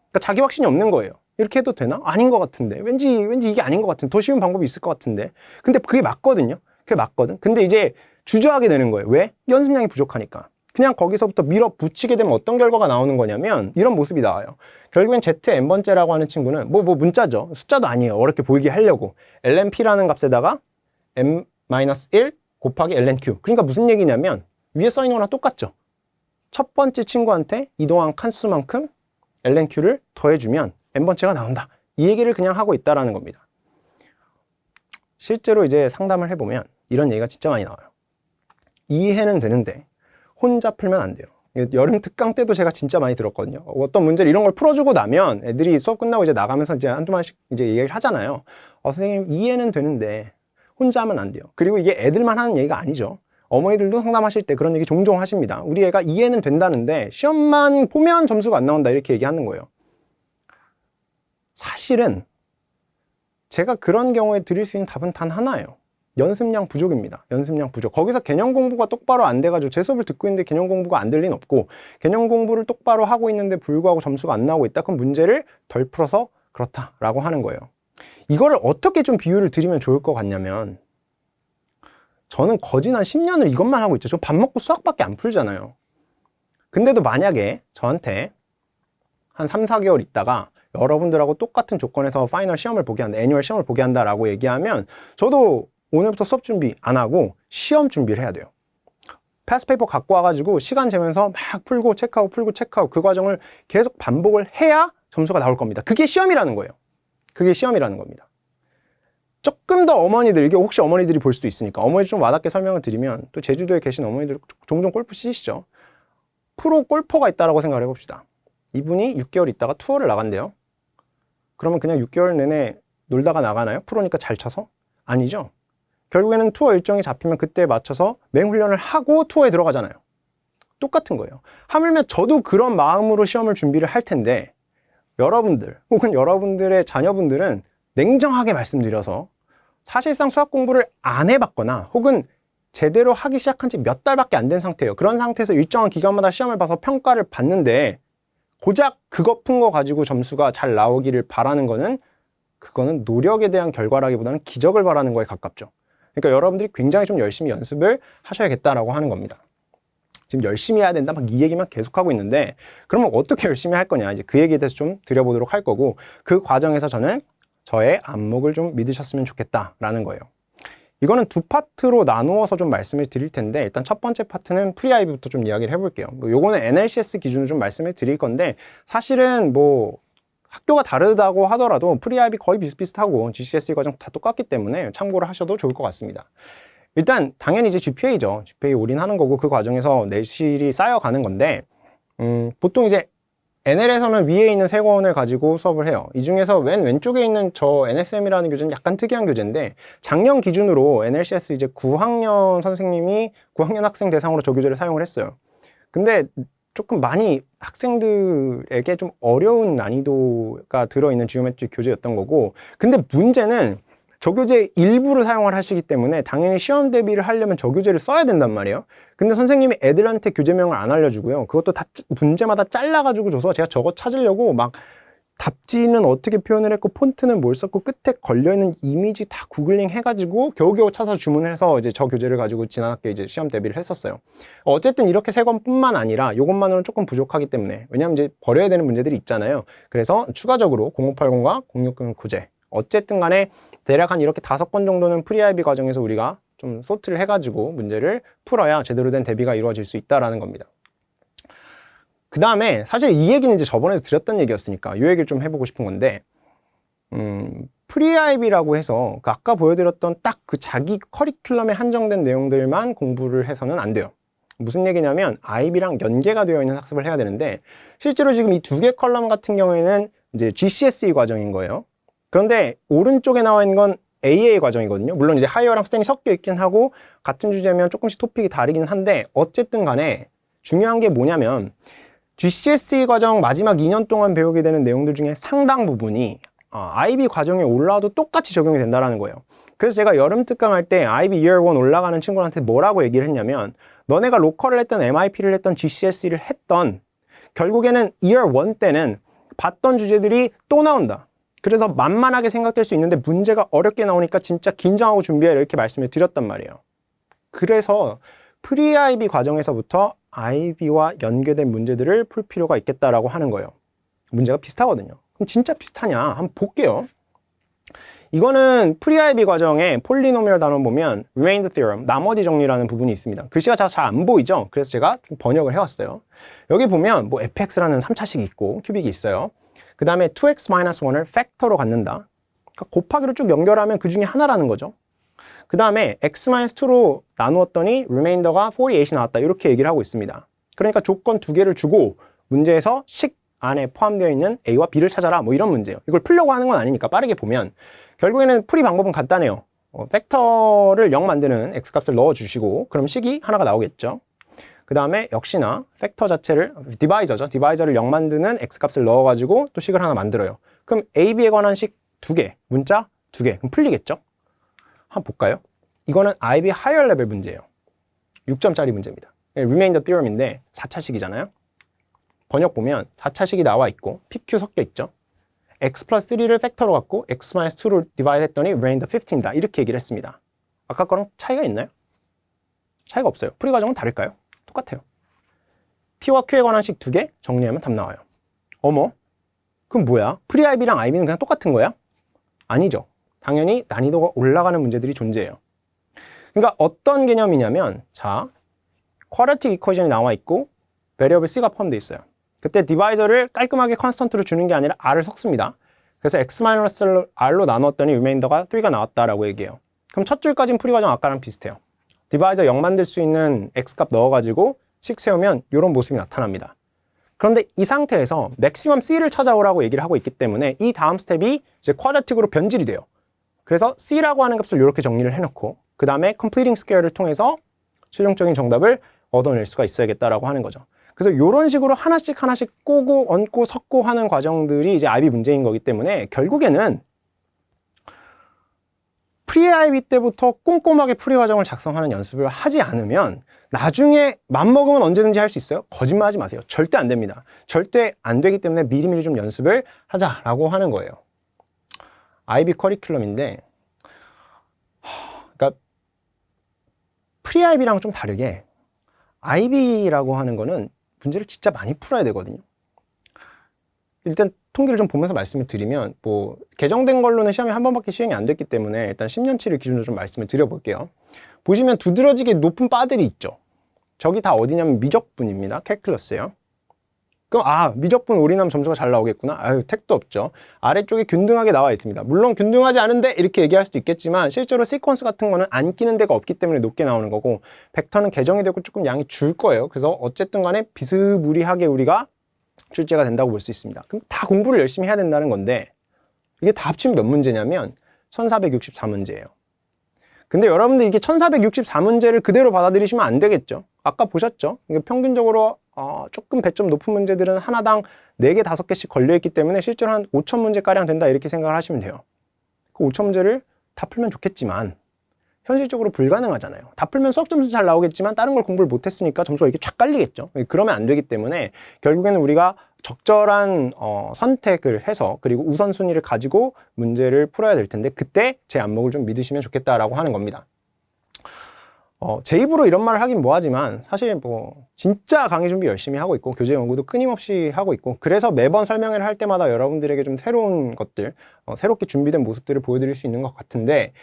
그러니까 자기 확신이 없는 거예요. 이렇게 해도 되나? 아닌 것 같은데. 왠지 이게 아닌 것 같은데. 더 쉬운 방법이 있을 것 같은데. 근데 그게 맞거든요. 그게 맞거든. 근데 이제 주저하게 되는 거예요. 왜? 연습량이 부족하니까. 그냥 거기서부터 밀어붙이게 되면 어떤 결과가 나오는 거냐면 이런 모습이 나와요. 결국엔 ZN번째라고 하는 친구는 뭐 문자죠. 숫자도 아니에요. 어렵게 보이게 하려고. lnp라는 값에다가 n-1 곱하기 lnq. 그러니까 무슨 얘기냐면 위에 써 있는 거랑 똑같죠. 첫 번째 친구한테 이동한 칸수만큼 lnq를 더해주면 n번째가 나온다. 이 얘기를 그냥 하고 있다라는 겁니다. 실제로 이제 상담을 해보면 이런 얘기가 진짜 많이 나와요. 이해는 되는데 혼자 풀면 안 돼요. 여름 특강 때도 제가 진짜 많이 들었거든요. 어떤 문제를 이런 걸 풀어주고 나면 애들이 수업 끝나고 이제 나가면서 이제 한두 마디씩 이제 얘기를 하잖아요. 선생님 이해는 되는데 혼자 하면 안 돼요. 그리고 이게 애들만 하는 얘기가 아니죠. 어머니들도 상담하실 때 그런 얘기 종종 하십니다. 우리 애가 이해는 된다는데 시험만 보면 점수가 안 나온다 이렇게 얘기하는 거예요. 사실은 제가 그런 경우에 드릴 수 있는 답은 단 하나예요. 연습량 부족입니다. 연습량 부족. 거기서 개념 공부가 똑바로 안 돼가지고 제 수업을 듣고 있는데 개념 공부가 안 될 리는 없고 개념 공부를 똑바로 하고 있는데 불구하고 점수가 안 나오고 있다. 그럼 문제를 덜 풀어서 그렇다라고 하는 거예요. 이거를 어떻게 좀 비유를 드리면 좋을 것 같냐면 저는 거진 한 10년을 이것만 하고 있죠. 저 밥 먹고 수학밖에 안 풀잖아요. 근데도 만약에 저한테 한 3, 4개월 있다가 여러분들하고 똑같은 조건에서 파이널 시험을 보게 한다, 애뉴얼 시험을 보게 한다라고 얘기하면 저도 오늘부터 수업 준비 안 하고 시험 준비를 해야 돼요. 패스 페이퍼 갖고 와가지고 시간 재면서 막 풀고 체크하고 풀고 체크하고 그 과정을 계속 반복을 해야 점수가 나올 겁니다. 그게 시험이라는 거예요. 그게 시험이라는 겁니다. 조금 더 어머니들, 이게 혹시 어머니들이 볼 수도 있으니까 어머니 좀 와닿게 설명을 드리면 또 제주도에 계신 어머니들 종종 골프 치시죠. 프로 골퍼가 있다라고 생각을 해봅시다. 이분이 6개월 있다가 투어를 나간대요. 그러면 그냥 6개월 내내 놀다가 나가나요? 프로니까 잘 쳐서? 아니죠. 결국에는 투어 일정이 잡히면 그때에 맞춰서 맹훈련을 하고 투어에 들어가잖아요. 똑같은 거예요. 하물며 저도 그런 마음으로 시험을 준비를 할 텐데 여러분들 혹은 여러분들의 자녀분들은 냉정하게 말씀드려서 사실상 수학 공부를 안 해봤거나 혹은 제대로 하기 시작한 지 몇 달밖에 안 된 상태예요. 그런 상태에서 일정한 기간마다 시험을 봐서 평가를 받는데 고작 그거 푼 거 가지고 점수가 잘 나오기를 바라는 거는 그거는 노력에 대한 결과라기보다는 기적을 바라는 거에 가깝죠. 그러니까 여러분들이 굉장히 좀 열심히 연습을 하셔야겠다라고 하는 겁니다. 지금 열심히 해야 된다 막 이 얘기만 계속하고 있는데 그러면 어떻게 열심히 할 거냐, 이제 그 얘기에 대해서 좀 드려보도록 할 거고, 그 과정에서 저는 저의 안목을 좀 믿으셨으면 좋겠다라는 거예요. 이거는 두 파트로 나누어서 좀 말씀을 드릴 텐데, 일단 첫 번째 파트는 프리아이비부터 좀 이야기를 해볼게요. 요거는 NLCS 기준으로 좀 말씀을 드릴 건데, 사실은 뭐 학교가 다르다고 하더라도 프리아이비 거의 비슷비슷하고 GCSE 과정 다 똑같기 때문에 참고를 하셔도 좋을 것 같습니다. 일단 당연히 이제 GPA죠. GPA 올인하는 거고, 그 과정에서 내실이 쌓여가는 건데, 보통 이제 NL에서는 위에 있는 세 권을 가지고 수업을 해요. 이 중에서 왼쪽에 있는 저 NSM이라는 교재는 약간 특이한 교재인데, 작년 기준으로 NLCS 이제 9학년 선생님이 9학년 학생 대상으로 저 교재를 사용을 했어요. 근데 조금 많이 학생들에게 좀 어려운 난이도가 들어있는 지오메트리 교재였던 거고, 근데 문제는 저 교재 일부를 사용을 하시기 때문에 당연히 시험 대비를 하려면 저 교재를 써야 된단 말이에요. 근데 선생님이 애들한테 교재명을 안 알려주고요. 그것도 다 문제마다 잘라가지고 줘서 제가 저거 찾으려고 막 답지는 어떻게 표현을 했고 폰트는 뭘 썼고 끝에 걸려있는 이미지 다 구글링 해가지고 겨우겨우 찾아서 주문을 해서 이제 저 교재를 가지고 지난 학기에 이제 시험 대비를 했었어요. 어쨌든 이렇게 세 권뿐만 아니라 요것만으로는 조금 부족하기 때문에, 왜냐하면 이제 버려야 되는 문제들이 있잖아요. 그래서 추가적으로 0580과 0600 교재, 어쨌든 간에 대략 한 이렇게 5권 정도는 프리아이비 과정에서 우리가 좀 소트를 해가지고 문제를 풀어야 제대로 된 대비가 이루어질 수 있다라는 겁니다. 그 다음에 사실 이 얘기는 이제 저번에도 드렸던 얘기였으니까 이 얘기를 좀 해보고 싶은 건데, 프리아이비라고 해서 그 아까 보여드렸던 딱 그 자기 커리큘럼에 한정된 내용들만 공부를 해서는 안 돼요. 무슨 얘기냐면 IB랑 연계가 되어 있는 학습을 해야 되는데, 실제로 지금 이 두 개 컬럼 같은 경우에는 이제 GCSE 과정인 거예요. 그런데 오른쪽에 나와 있는 건 AA 과정이거든요. 물론 이제 하이어랑 스템이 섞여 있긴 하고 같은 주제면 조금씩 토픽이 다르긴 한데, 어쨌든 간에 중요한 게 뭐냐면 GCSE 과정 마지막 2년 동안 배우게 되는 내용들 중에 상당 부분이 IB 과정에 올라와도 똑같이 적용이 된다는 거예요. 그래서 제가 여름 특강 할 때 IB Year 1 올라가는 친구한테 뭐라고 얘기를 했냐면, 너네가 로컬을 했던 MIP를 했던 GCSE를 했던 결국에는 Year 1 때는 봤던 주제들이 또 나온다. 그래서 만만하게 생각될 수 있는데 문제가 어렵게 나오니까 진짜 긴장하고 준비해, 이렇게 말씀을 드렸단 말이에요. 그래서 프리-IB 과정에서부터 IB와 연계된 문제들을 풀 필요가 있겠다라고 하는 거예요. 문제가 비슷하거든요. 그럼 진짜 비슷하냐? 한번 볼게요. 이거는 프리-IB 과정에 폴리노미얼 단원 보면 remainder theorem, 나머지 정리라는 부분이 있습니다. 글씨가 잘 안 보이죠? 그래서 제가 좀 번역을 해왔어요. 여기 보면 뭐 fx라는 3차식이 있고 큐빅이 있어요. 그 다음에 2x-1을 팩터로 갖는다. 그러니까 곱하기로 쭉 연결하면 그 중에 하나라는 거죠. 그 다음에 x-2로 나누었더니 리메인더가 48이 나왔다, 이렇게 얘기를 하고 있습니다. 그러니까 조건 두 개를 주고 문제에서 식 안에 포함되어 있는 a와 b를 찾아라, 뭐 이런 문제예요. 이걸 풀려고 하는 건 아니니까 빠르게 보면 결국에는 풀이 방법은 간단해요. 팩터를 0 만드는 x값을 넣어주시고 그럼 식이 하나가 나오겠죠. 그 다음에 역시나 팩터 자체를 디바이저죠. 디바이저를 0 만드는 x값을 넣어가지고 또 식을 하나 만들어요. 그럼 a, b에 관한 식 2개, 문자 2개, 그럼 풀리겠죠? 한번 볼까요? 이거는 IB 하이어 레벨 문제예요. 6점짜리 문제입니다. Remainder Theorem인데 4차식이잖아요. 번역 보면 4차식이 나와 있고 PQ 섞여 있죠. x 플러스 3를 팩터로 갖고 x 마이너스 2로 디바이드 했더니 remainder 15다, 이렇게 얘기를 했습니다. 아까 거랑 차이가 있나요? 차이가 없어요. 풀이 과정은 다를까요? 똑같아요. P와 Q에 관한 식 2개 정리하면 답 나와요. 어머? 그럼 뭐야? 프리 IB랑 IB는 그냥 똑같은 거야? 아니죠. 당연히 난이도가 올라가는 문제들이 존재해요. 그러니까 어떤 개념이냐면, 자, 쿼드라틱 이퀘이션이 나와 있고 베리어블 C가 포함되어 있어요. 그때 디바이저를 깔끔하게 컨스턴트로 주는 게 아니라 R을 섞습니다. 그래서 X-R로 나누었더니 리메인더가 3가 나왔다라고 얘기해요. 그럼 첫 줄까지는 풀이 과정 아까랑 비슷해요. 디바이저 0 만들 수 있는 X값 넣어가지고 식 세우면 이런 모습이 나타납니다. 그런데 이 상태에서 맥시멈 C를 찾아오라고 얘기를 하고 있기 때문에 이 다음 스텝이 이제 쿼드라틱으로 변질이 돼요. 그래서 C라고 하는 값을 이렇게 정리를 해놓고 그 다음에 completing square를 통해서 최종적인 정답을 얻어낼 수가 있어야겠다라고 하는 거죠. 그래서 이런 식으로 하나씩 꼬고 얹고 섞고 하는 과정들이 이제 IB 문제인 거기 때문에 결국에는 프리-IB 때부터 꼼꼼하게 풀이 과정을 작성하는 연습을 하지 않으면 나중에 맘먹으면 언제든지 할 수 있어요? 거짓말하지 마세요. 절대 안 됩니다. 절대 안 되기 때문에 미리미리 좀 연습을 하자라고 하는 거예요. IB 커리큘럼인데, 그러니까 프리-IB랑 좀 다르게 IB라고 하는 거는 문제를 진짜 많이 풀어야 되거든요. 일단 통계를 좀 보면서 말씀을 드리면 뭐 개정된 걸로는 시험이 한 번밖에 시행이 안 됐기 때문에 일단 10년치를 기준으로 좀 말씀을 드려볼게요. 보시면 두드러지게 높은 바들이 있죠. 저기 다 어디냐면 미적분입니다. 캘큘러스예요. 그럼 미적분 올인하면 점수가 잘 나오겠구나. 아유, 택도 없죠. 아래쪽에 균등하게 나와 있습니다. 물론 균등하지 않은데 이렇게 얘기할 수도 있겠지만 실제로 시퀀스 같은 거는 안 끼는 데가 없기 때문에 높게 나오는 거고, 벡터는 개정이 되고 조금 양이 줄 거예요. 그래서 어쨌든 간에 비스무리하게 우리가 출제가 된다고 볼 수 있습니다. 그럼 다 공부를 열심히 해야 된다는 건데, 이게 다 합치면 몇 문제냐면 1464문제예요. 근데 여러분들 이게 1464문제를 그대로 받아들이시면 안 되겠죠. 아까 보셨죠? 이게 평균적으로 조금 배점 높은 문제들은 하나당 4개, 5개씩 걸려있기 때문에 실제로 한 5,000문제가량 된다 이렇게 생각을 하시면 돼요. 그 5,000문제를 다 풀면 좋겠지만 현실적으로 불가능하잖아요. 다 풀면 수학 점수 잘 나오겠지만 다른 걸 공부를 못했으니까 점수가 이렇게 쫙 깔리겠죠. 그러면 안 되기 때문에 결국에는 우리가 적절한 선택을 해서, 그리고 우선순위를 가지고 문제를 풀어야 될 텐데, 그때 제 안목을 좀 믿으시면 좋겠다라고 하는 겁니다. 제 입으로 이런 말을 하긴 뭐하지만 사실 뭐 진짜 강의 준비 열심히 하고 있고 교재 연구도 끊임없이 하고 있고, 그래서 매번 설명회를 할 때마다 여러분들에게 좀 새로운 것들, 새롭게 준비된 모습들을 보여드릴 수 있는 것 같은데,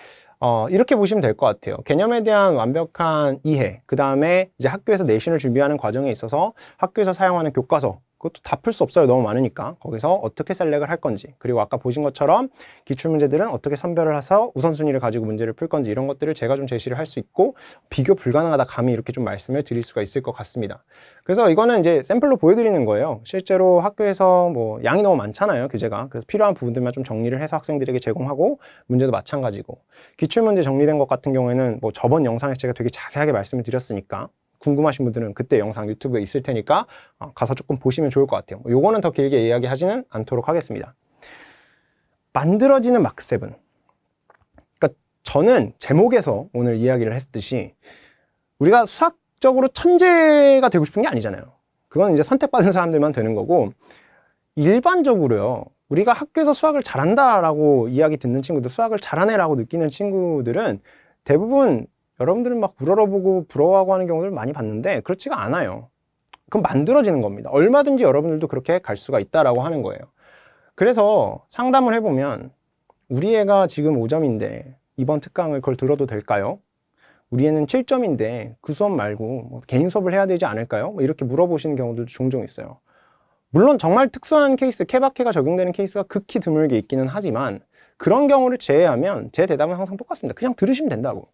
이렇게 보시면 될 것 같아요. 개념에 대한 완벽한 이해, 그 다음에 이제 학교에서 내신을 준비하는 과정에 있어서 학교에서 사용하는 교과서, 그것도 다 풀 수 없어요. 너무 많으니까. 거기서 어떻게 셀렉을 할 건지, 그리고 아까 보신 것처럼 기출문제들은 어떻게 선별을 해서 우선순위를 가지고 문제를 풀 건지, 이런 것들을 제가 좀 제시를 할 수 있고, 비교 불가능하다 감히 이렇게 좀 말씀을 드릴 수가 있을 것 같습니다. 그래서 이거는 이제 샘플로 보여드리는 거예요. 실제로 학교에서 뭐 양이 너무 많잖아요, 교재가. 그래서 필요한 부분들만 좀 정리를 해서 학생들에게 제공하고, 문제도 마찬가지고, 기출문제 정리된 것 같은 경우에는 뭐 저번 영상에서 제가 되게 자세하게 말씀을 드렸으니까 궁금하신 분들은 그때 영상 유튜브에 있을 테니까 가서 조금 보시면 좋을 것 같아요. 요거는 더 길게 이야기하지는 않도록 하겠습니다. 만들어지는 마크7. 그러니까 저는 제목에서 오늘 이야기를 했듯이 우리가 수학적으로 천재가 되고 싶은 게 아니잖아요. 그건 이제 선택받은 사람들만 되는 거고, 일반적으로요, 우리가 학교에서 수학을 잘한다라고 이야기 듣는 친구들, 수학을 잘하네라고 느끼는 친구들은 대부분 여러분들은 막 우러러보고 부러워하고 하는 경우를 많이 봤는데 그렇지가 않아요. 그건 만들어지는 겁니다. 얼마든지 여러분들도 그렇게 갈 수가 있다라고 하는 거예요. 그래서 상담을 해보면 우리 애가 지금 5점인데 이번 특강을 그걸 들어도 될까요? 우리 애는 7점인데 그 수업 말고 뭐 개인 수업을 해야 되지 않을까요? 뭐 이렇게 물어보시는 경우들도 종종 있어요. 물론 정말 특수한 케이스, 케바케가 적용되는 케이스가 극히 드물게 있기는 하지만 그런 경우를 제외하면 제 대답은 항상 똑같습니다. 그냥 들으시면 된다고.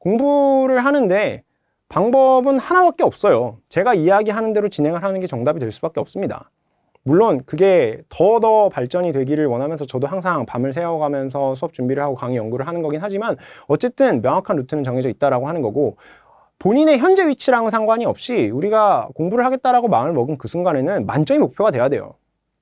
공부를 하는데 방법은 하나밖에 없어요. 제가 이야기하는 대로 진행을 하는 게 정답이 될 수밖에 없습니다. 물론 그게 더 발전이 되기를 원하면서 저도 항상 밤을 새워가면서 수업 준비를 하고 강의 연구를 하는 거긴 하지만 어쨌든 명확한 루트는 정해져 있다라고 하는 거고, 본인의 현재 위치랑은 상관이 없이 우리가 공부를 하겠다라고 마음을 먹은 그 순간에는 만점이 목표가 돼야 돼요.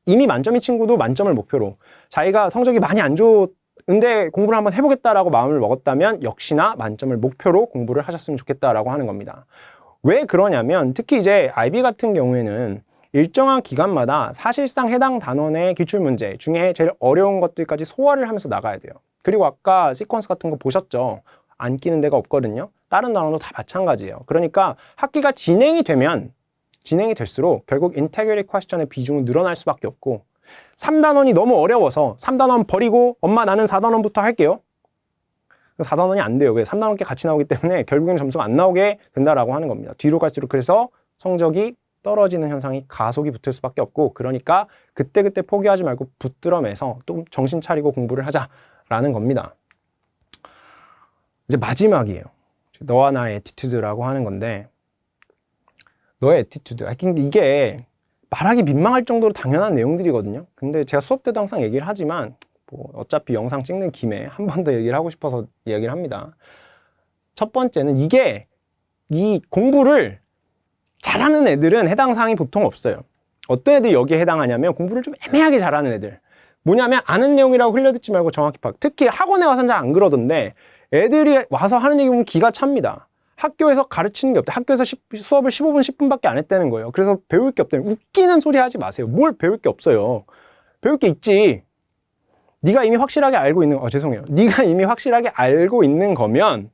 이미 만점인 친구도 만점을 목표로, 자기가 성적이 많이 안 좋은데 공부를 한번 해보겠다라고 마음을 먹었다면 역시나 만점을 목표로 공부를 하셨으면 좋겠다라고 하는 겁니다. 왜 그러냐면 특히 이제 IB 같은 경우에는 일정한 기간마다 사실상 해당 단원의 기출문제 중에 제일 어려운 것들까지 소화를 하면서 나가야 돼요. 그리고 아까 시퀀스 같은 거 보셨죠? 안 끼는 데가 없거든요. 다른 단원도 다 마찬가지예요. 그러니까 학기가 진행이 될수록 결국 인테그리티 퀘스천의 비중은 늘어날 수밖에 없고, 3단원이 너무 어려워서 3단원 버리고 엄마 나는 4단원부터 할게요. 4단원이 안 돼요. 왜? 3단원께 같이 나오기 때문에 결국에는 점수가 안 나오게 된다라고 하는 겁니다. 뒤로 갈수록 그래서 성적이 떨어지는 현상이 가속이 붙을 수밖에 없고, 그러니까 그때그때 포기하지 말고 붙들어매서 또 정신 차리고 공부를 하자라는 겁니다. 이제 마지막이에요. 너와 나의 애티튜드라고 하는 건데, 너의 애티튜드. 이게 말하기 민망할 정도로 당연한 내용들이거든요. 근데 제가 수업 때도 항상 얘기를 하지만 뭐 어차피 영상 찍는 김에 한 번 더 얘기를 하고 싶어서 얘기를 합니다. 첫 번째는 이 공부를 잘하는 애들은 해당 사항이 보통 없어요. 어떤 애들이 여기에 해당하냐면 공부를 좀 애매하게 잘하는 애들. 뭐냐면 아는 내용이라고 흘려듣지 말고 정확히 파악. 특히 학원에 와서는 잘 안 그러던데 애들이 와서 하는 얘기 보면 기가 찹니다. 학교에서 가르치는 게 없대. 학교에서 수업을 15분, 10분밖에 안 했다는 거예요. 그래서 배울 게 없대요. 웃기는 소리 하지 마세요. 뭘 배울 게 없어요. 배울 게 있지. 네가 이미 확실하게 알고 있는, 죄송해요. 네가 이미 확실하게 알고 있는 거면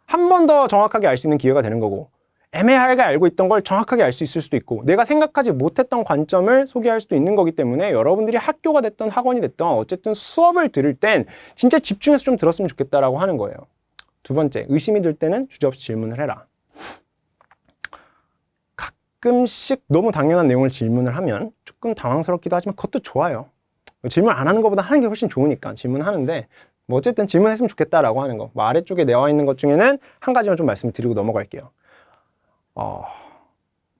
한 번 더 정확하게 알 수 있는 기회가 되는 거고, 애매하게 알고 있던 걸 정확하게 알 수 있을 수도 있고, 내가 생각하지 못했던 관점을 소개할 수도 있는 거기 때문에 여러분들이 학교가 됐던 학원이 됐던 어쨌든 수업을 들을 땐 진짜 집중해서 좀 들었으면 좋겠다라고 하는 거예요. 두 번째, 의심이 들 때는 주저없이 질문을 해라. 가끔씩 너무 당연한 내용을 질문을 하면 조금 당황스럽기도 하지만 그것도 좋아요. 질문 안 하는 것보다 하는 게 훨씬 좋으니까 질문하는데, 뭐 어쨌든 질문했으면 좋겠다라고 하는 거. 뭐 아래쪽에 나와 있는 것 중에는 한 가지만 좀 말씀을 드리고 넘어갈게요.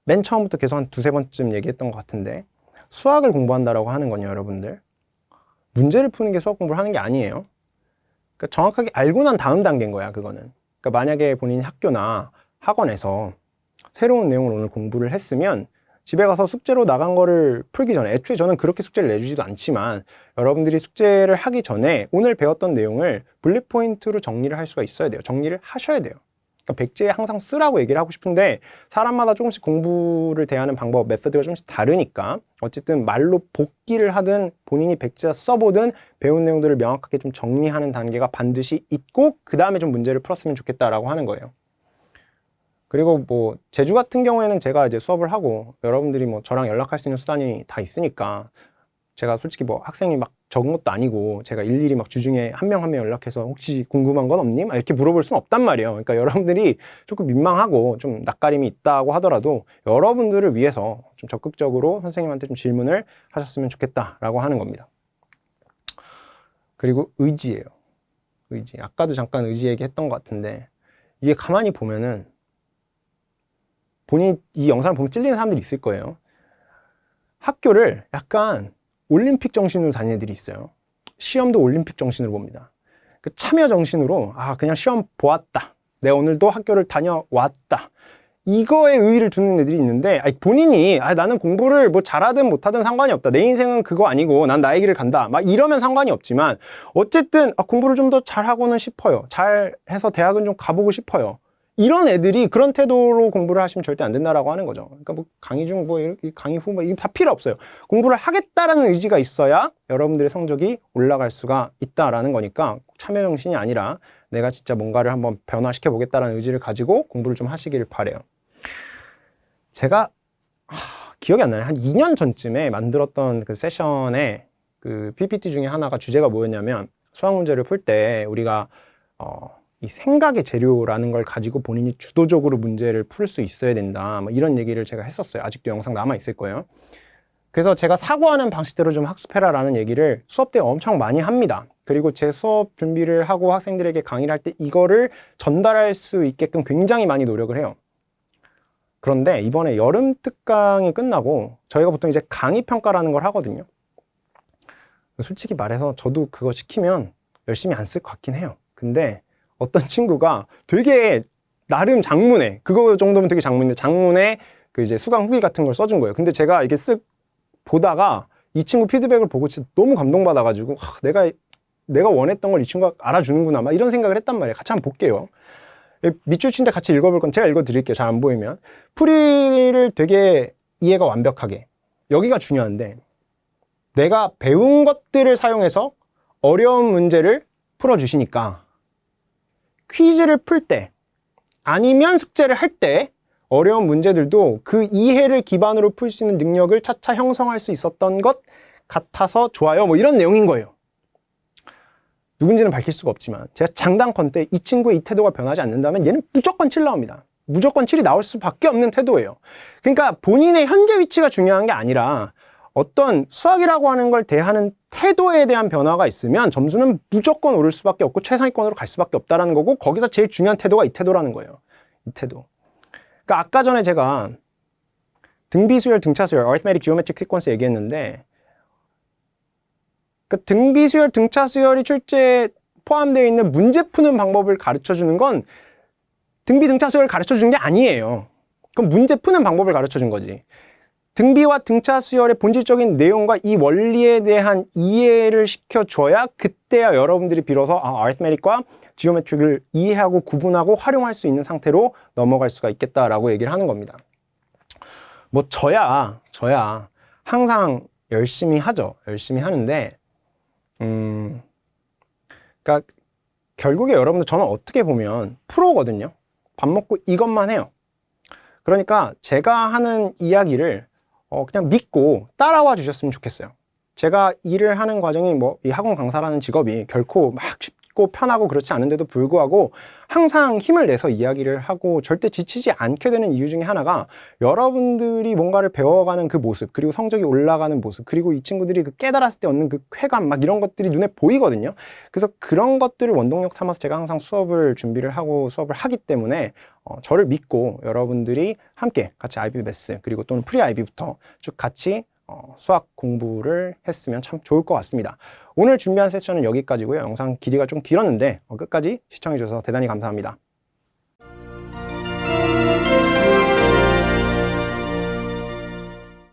맨 처음부터 계속 한 두세 번쯤 얘기했던 것 같은데, 수학을 공부한다라고 하는 건요, 여러분들, 문제를 푸는 게 수학 공부를 하는 게 아니에요. 그러니까 정확하게 알고 난 다음 단계인 거야, 그거는. 그러니까 만약에 본인이 학교나 학원에서 새로운 내용을 오늘 공부를 했으면 집에 가서 숙제로 나간 거를 풀기 전에, 애초에 저는 그렇게 숙제를 내주지도 않지만, 여러분들이 숙제를 하기 전에 오늘 배웠던 내용을 블릿 포인트로 정리를 할 수가 있어야 돼요. 정리를 하셔야 돼요. 그러니까 백지에 항상 쓰라고 얘기를 하고 싶은데, 사람마다 조금씩 공부를 대하는 방법, 메서드가 조금씩 다르니까 어쨌든 말로 복기를 하든 본인이 백지에 써보든 배운 내용들을 명확하게 좀 정리하는 단계가 반드시 있고, 그 다음에 좀 문제를 풀었으면 좋겠다라고 하는 거예요. 그리고 뭐 제주 같은 경우에는 제가 이제 수업을 하고 여러분들이 뭐 저랑 연락할 수 있는 수단이 다 있으니까, 제가 솔직히 뭐 학생이 막 적은 것도 아니고 제가 일일이 막 주중에 한 명 한 명 연락해서 혹시 궁금한 건 없니? 이렇게 물어볼 수는 없단 말이에요. 그러니까 여러분들이 조금 민망하고 좀 낯가림이 있다고 하더라도 여러분들을 위해서 좀 적극적으로 선생님한테 좀 질문을 하셨으면 좋겠다라고 하는 겁니다. 그리고 의지예요. 의지. 아까도 잠깐 의지 얘기했던 것 같은데, 이게 가만히 보면은 본인이 이 영상을 보면 찔리는 사람들이 있을 거예요. 학교를 약간 올림픽 정신으로 다니는 애들이 있어요. 시험도 올림픽 정신으로 봅니다. 그 참여 정신으로, 그냥 시험 보았다, 내가 오늘도 학교를 다녀왔다, 이거에 의의를 두는 애들이 있는데, 본인이 나는 공부를 뭐 잘하든 못하든 상관이 없다, 내 인생은 그거 아니고 난 나의 길을 간다, 막 이러면 상관이 없지만, 어쨌든 공부를 좀 더 잘하고는 싶어요, 잘해서 대학은 좀 가보고 싶어요, 이런 애들이 그런 태도로 공부를 하시면 절대 안 된다라고 하는 거죠. 그러니까 뭐 강의 중, 뭐 강의 후, 뭐 이게 다 필요 없어요. 공부를 하겠다라는 의지가 있어야 여러분들의 성적이 올라갈 수가 있다라는 거니까, 참여 정신이 아니라 내가 진짜 뭔가를 한번 변화시켜 보겠다라는 의지를 가지고 공부를 좀 하시기를 바래요. 제가 기억이 안 나네. 한 2년 전쯤에 만들었던 그 세션에 그 PPT 중에 하나가 주제가 뭐였냐면, 수학 문제를 풀 때 우리가 이 생각의 재료라는 걸 가지고 본인이 주도적으로 문제를 풀 수 있어야 된다, 뭐 이런 얘기를 제가 했었어요. 아직도 영상 남아 있을 거예요. 그래서 제가 사고하는 방식대로 좀 학습해라 라는 얘기를 수업 때 엄청 많이 합니다. 그리고 제 수업 준비를 하고 학생들에게 강의를 할 때 이거를 전달할 수 있게끔 굉장히 많이 노력을 해요. 그런데 이번에 여름 특강이 끝나고 저희가 보통 이제 강의 평가라는 걸 하거든요. 솔직히 말해서 저도 그거 시키면 열심히 안 쓸 것 같긴 해요. 근데 어떤 친구가 되게 나름 장문에, 그거 정도면 되게 장문인데 장문에 그 이제 수강 후기 같은 걸 써준 거예요. 근데 제가 이렇게 쓱 보다가 이 친구 피드백을 보고 진짜 너무 감동받아가지고, 내가 원했던 걸 이 친구가 알아주는구나, 막 이런 생각을 했단 말이에요. 같이 한번 볼게요. 밑줄 친데 같이 읽어볼 건 제가 읽어드릴게요. 잘 안 보이면. 풀이를 되게 이해가 완벽하게, 여기가 중요한데, 내가 배운 것들을 사용해서 어려운 문제를 풀어주시니까 퀴즈를 풀 때 아니면 숙제를 할 때 어려운 문제들도 그 이해를 기반으로 풀 수 있는 능력을 차차 형성할 수 있었던 것 같아서 좋아요, 뭐 이런 내용인 거예요. 누군지는 밝힐 수가 없지만 제가 장단컨대 이 친구의 이 태도가 변하지 않는다면 얘는 무조건 7 나옵니다. 무조건 7이 나올 수밖에 없는 태도예요. 그러니까 본인의 현재 위치가 중요한 게 아니라 어떤 수학이라고 하는 걸 대하는 태도에 대한 변화가 있으면 점수는 무조건 오를 수밖에 없고 최상위권으로 갈 수밖에 없다는 거고, 거기서 제일 중요한 태도가 이 태도라는 거예요. 이 태도. 그러니까 아까 전에 제가 등비수열, 등차수열, arithmetic geometric sequence 얘기했는데, 그 등비수열, 등차수열이 출제에 포함되어 있는 문제 푸는 방법을 가르쳐주는 건 등비, 등차수열을 가르쳐주는 게 아니에요. 그럼 문제 푸는 방법을 가르쳐준 거지. 등비와 등차수열의 본질적인 내용과 이 원리에 대한 이해를 시켜줘야 그때야 여러분들이 비로소 arithmetic과 geometric을 이해하고 구분하고 활용할 수 있는 상태로 넘어갈 수가 있겠다라고 얘기를 하는 겁니다. 뭐 저야 항상 열심히 하죠. 열심히 하는데, 그러니까 결국에 여러분들 저는 어떻게 보면 프로거든요. 밥 먹고 이것만 해요. 그러니까 제가 하는 이야기를 그냥 믿고 따라와 주셨으면 좋겠어요. 제가 일을 하는 과정이 뭐 이 학원 강사라는 직업이 결코 막 쉽고 편하고 그렇지 않은데도 불구하고 항상 힘을 내서 이야기를 하고 절대 지치지 않게 되는 이유 중에 하나가 여러분들이 뭔가를 배워가는 그 모습, 그리고 성적이 올라가는 모습, 그리고 이 친구들이 그 깨달았을 때 얻는 그 쾌감 막 이런 것들이 눈에 보이거든요. 그래서 그런 것들을 원동력 삼아서 제가 항상 수업을 준비를 하고 수업을 하기 때문에 저를 믿고 여러분들이 함께 같이 IB 매스 그리고 또는 프리 IB부터 쭉 같이 수학 공부를 했으면 참 좋을 것 같습니다. 오늘 준비한 세션은 여기까지고요. 영상 길이가 좀 길었는데 끝까지 시청해 주셔서 대단히 감사합니다.